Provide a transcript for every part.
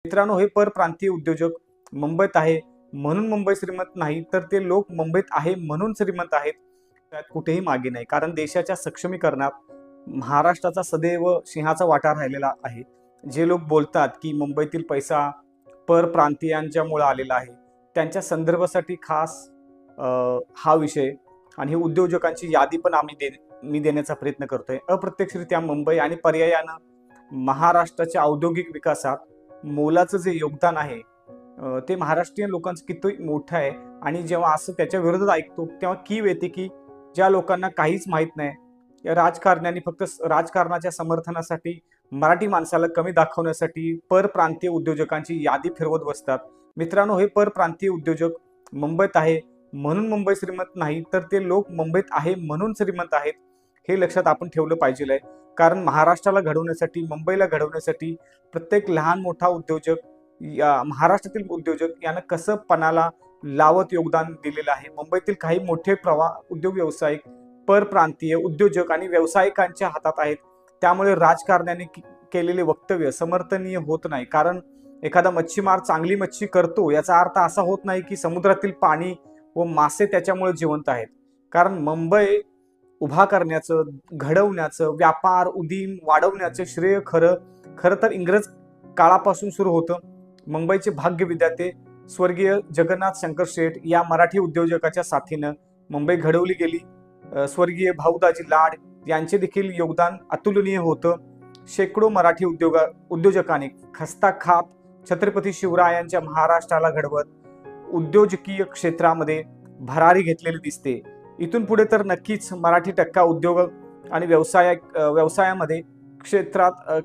मित्रांनो, हे परप्रांतीय उद्योजक मुंबईत आहे म्हणून मुंबई श्रीमंत नाही, तर ते लोक मुंबईत आहे म्हणून श्रीमंत आहेत. त्यात कुठेही मागे नाही, कारण देशाच्या सक्षमीकरणात महाराष्ट्राचा सदैव सिंहाचा वाटा राहिलेला आहे. जे लोक बोलतात की मुंबईतील पैसा परप्रांतीयांच्या मुळे आलेला आहे, त्यांच्या संदर्भासाठी खास हा विषय आणि ही उद्योजकांची यादी पण मी देण्याचा प्रयत्न करतोय. अप्रत्यक्षरित्या मुंबई आणि पर्यायानं महाराष्ट्राच्या औद्योगिक विकासात मोलाचं जे योगदान आहे ते महाराष्ट्रीयन लोकांचं किती मोठं आहे. आणि जेव्हा असं त्याच्या विरोधात ऐकतो तेव्हा कीव येते की ज्या लोकांना काहीच माहीत नाही, या राजकारण्यांनी फक्त राजकारणाच्या समर्थनासाठी मराठी माणसाला कमी दाखवण्यासाठी परप्रांतीय उद्योजकांची यादी फिरवत बसतात. मित्रांनो, हे परप्रांतीय उद्योजक मुंबईत आहे म्हणून मुंबई श्रीमंत नाही, तर ते लोक मुंबईत आहे म्हणून श्रीमंत आहेत. हे लक्षात आपण ठेवलं पाहिजे आहे. कारण महाराष्ट्राला घडवण्यासाठी, मुंबईला घडवण्यासाठी प्रत्येक लहान मोठा उद्योजक, या महाराष्ट्रातील उद्योजक यानं कसं पणाला लावत योगदान दिलेलं आहे. मुंबईतील काही मोठे उद्योग व्यावसायिक परप्रांतीय उद्योजक आणि व्यावसायिकांच्या हातात आहेत. त्यामुळे राजकारण्याने केलेले वक्तव्य समर्थनीय होत नाही. कारण एखादा मच्छीमार चांगली मच्छी करतो याचा अर्थ असा होत नाही की समुद्रातील पाणी व मासे त्याच्यामुळे जिवंत आहेत. कारण मुंबई उभा करण्याचं, घडवण्याचं, व्यापार उदीम वाढवण्याचं श्रेय खरं तर इंग्रज काळापासून सुरू होतं. मुंबईचे भाग्य विधाते स्वर्गीय जगन्नाथ शंकर शेठ या मराठी उद्योजकाच्या साथीनं मुंबई घडवली गेली. स्वर्गीय भाऊदाजी लाड यांचे देखील योगदान अतुलनीय होतं. शेकडो मराठी उद्योजकांनी खस्ता खात छत्रपती शिवरायांच्या महाराष्ट्राला घडवत उद्योजकीय क्षेत्रामध्ये भरारी घेतलेली दिसते. इथून पुढे तर नक्कीच मराठी टक्का उद्योग आणि व्यवसायामध्ये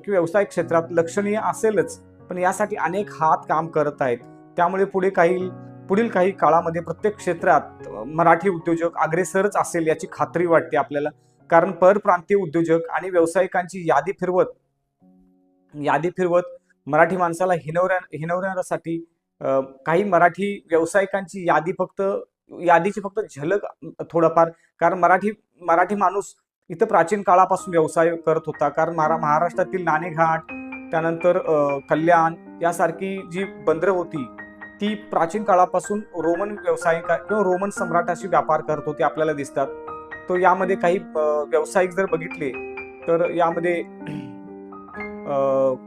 व्यवसाय क्षेत्रात लक्षणीय असेलच, पण यासाठी अनेक हात काम करत आहेत. त्यामुळे पुढील काही काळामध्ये प्रत्येक क्षेत्रात मराठी उद्योजक अग्रेसरच असेल याची खात्री वाटते आपल्याला. कारण परप्रांतीय उद्योजक आणि व्यावसायिकांची यादी फिरवत मराठी माणसाला हिनवण्यासाठी काही मराठी व्यावसायिकांची यादीची फक्त झलक थोडंफार. कारण मराठी माणूस इथं प्राचीन काळापासून व्यवसाय करत होता. कारण महाराष्ट्रातील नाणेघाट, त्यानंतर कल्याण यासारखी जी बंदरं होती ती प्राचीन काळापासून रोमन व्यावसायिक किंवा रोमन सम्राटाशी व्यापार करत होते आपल्याला दिसतात. तो यामध्ये काही व्यावसायिक जर बघितले तर यामध्ये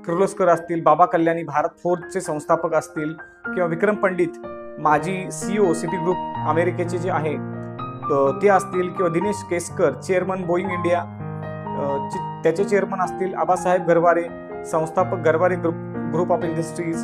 किर्लोस्कर असतील, बाबा कल्याणी भारत फोर्जचे संस्थापक असतील, किंवा विक्रम पंडित माजी CEO सिटी ग्रुप अमेरिकेचे जे आहे ते असतील, किंवा Dinesh Keskar chairman Boeing India त्याचे चेअरमन असतील, आबासाहेब गरवारे संस्थापक गरवारे ग्रुप ऑफ इंडस्ट्रीज,